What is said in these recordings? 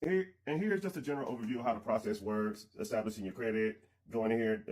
And here's just a general overview of how the process works: establishing your credit, going in here,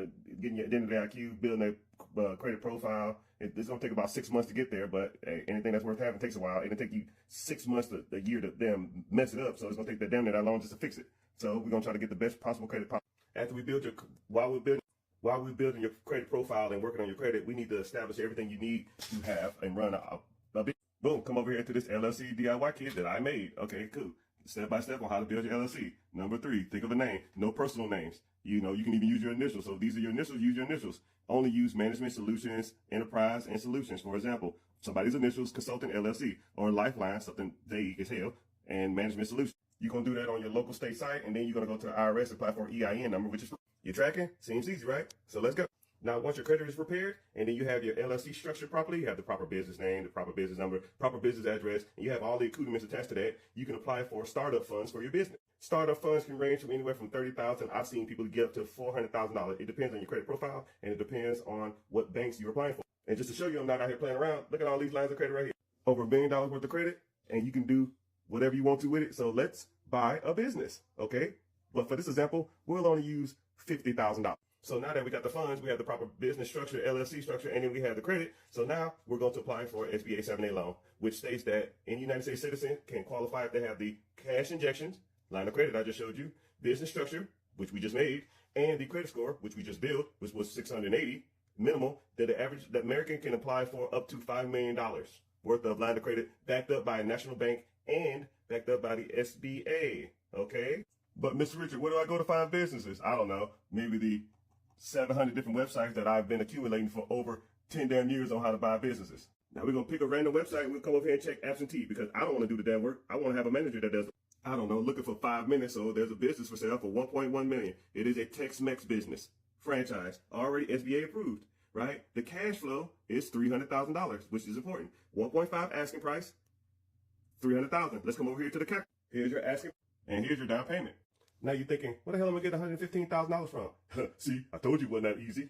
getting your identity IQ, building a credit profile. It's going to take about 6 months to get there, but anything that's worth having takes a while. It'll take you 6 months to a year to them mess it up. So it's going to take that damn near that long just to fix it. So we're going to try to get the best possible credit. After we build while we're building your credit profile and working on your credit, we need to establish everything you need to have and run a big, boom, come over here to this LLC DIY kit that I made. Okay, cool. Step by step on how to build your LLC. Number 3, think of a name. No personal names. You can even use your initials. So if these are your initials, use your initials. Only use Management Solutions, Enterprise, and Solutions. For example, somebody's initials, Consultant LLC, or Lifeline, something vague as hell, and Management Solutions. You're going to do that on your local state site, and then you're going to go to the IRS and apply for an EIN number, which is free. You're tracking? Seems easy, right? So let's go. Now, once your credit is prepared, and then you have your LLC structured properly, you have the proper business name, the proper business number, proper business address, and you have all the accoutrements attached to that, you can apply for startup funds for your business. Startup funds can range from anywhere from $30,000. I've seen people get up to $400,000. It depends on your credit profile, and it depends on what banks you're applying for. And just to show you I'm not out here playing around, look at all these lines of credit right here. Over $1 billion worth of credit, and you can do whatever you want to with it. So let's buy a business, okay? But for this example, we'll only use $50,000. So now that we got the funds, we have the proper business structure, LLC structure, and then we have the credit. So now we're going to apply for an SBA 7A loan, which states that any United States citizen can qualify if they have the cash injections, line of credit I just showed you, business structure, which we just made, and the credit score, which we just built, which was 680 minimal, that the American can apply for up to $5 million worth of line of credit, backed up by a national bank and backed up by the SBA. Okay? But Mr. Richard, where do I go to find businesses? I don't know. Maybe the 700 different websites that I've been accumulating for over 10 damn years on how to buy businesses. Now we're going to pick a random website and we'll come over here and check absentee because I don't want to do the damn work. I want to have a manager that does, I don't know, looking for 5 minutes. So there's a business for sale for $1.1 million. It is a Tex-Mex business, franchise, already SBA approved, right? The cash flow is $300,000, which is important. 1.5 asking price, $300,000. Let's come over here to the cap. Here's your asking and here's your down payment. Now you're thinking, where the hell am I going to get $115,000 from? See, I told you it wasn't that easy.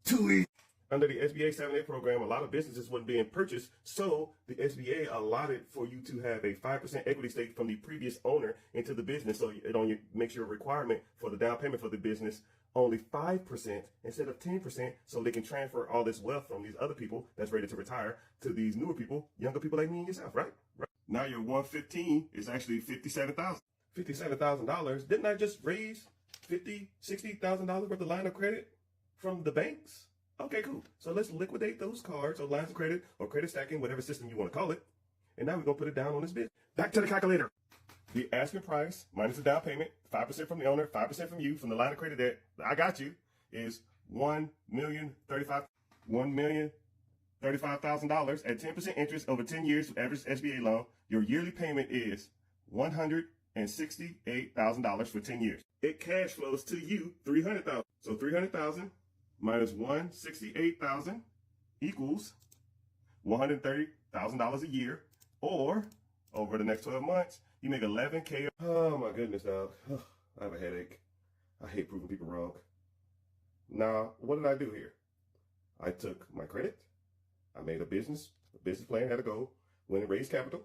Too easy. Under the SBA 7A program, a lot of businesses weren't being purchased, so the SBA allotted for you to have a 5% equity stake from the previous owner into the business. So it only makes your requirement for the down payment for the business only 5% instead of 10%, so they can transfer all this wealth from these other people that's ready to retire to these newer people, younger people like me and yourself, right? Now your 115 is actually $57,000. $57,000. Didn't I just raise $60,000 worth of line of credit from the banks? Okay, cool. So let's liquidate those cards or lines of credit or credit stacking, whatever system you want to call it. And now we're going to put it down on this bid. Back to the calculator. The asking price minus the down payment, 5% from the owner, 5% from you, from the line of credit that I got you, is $1,035,000 at 10% interest over 10 years, average SBA loan. Your yearly payment is $168,000 for 10 years. It cash flows to you $300,000. So $300,000 minus $168,000 equals $130,000 a year, or over the next 12 months, you make $11K. Oh my goodness, dog. I have a headache. I hate proving people wrong. Now, what did I do here? I took my credit. I made a business plan, had a goal, went and raised capital.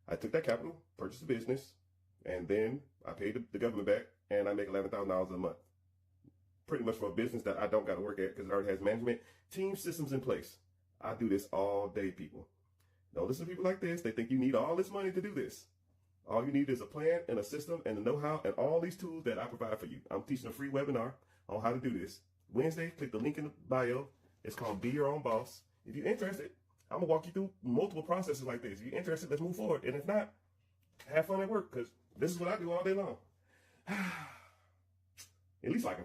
I took that capital, purchased a business, and then I paid the government back, and I make $11,000 a month. Pretty much for a business that I don't got to work at because it already has management, team systems in place. I do this all day, people. Don't listen to people like this. They think you need all this money to do this. All you need is a plan and a system and a know-how and all these tools that I provide for you. I'm teaching a free webinar on how to do this. Wednesday, click the link in the bio. It's called Be Your Own Boss. If you're interested, I'm going to walk you through multiple processes like this. If you're interested, let's move forward. And if not, have fun at work because this is what I do all day long. At least I can.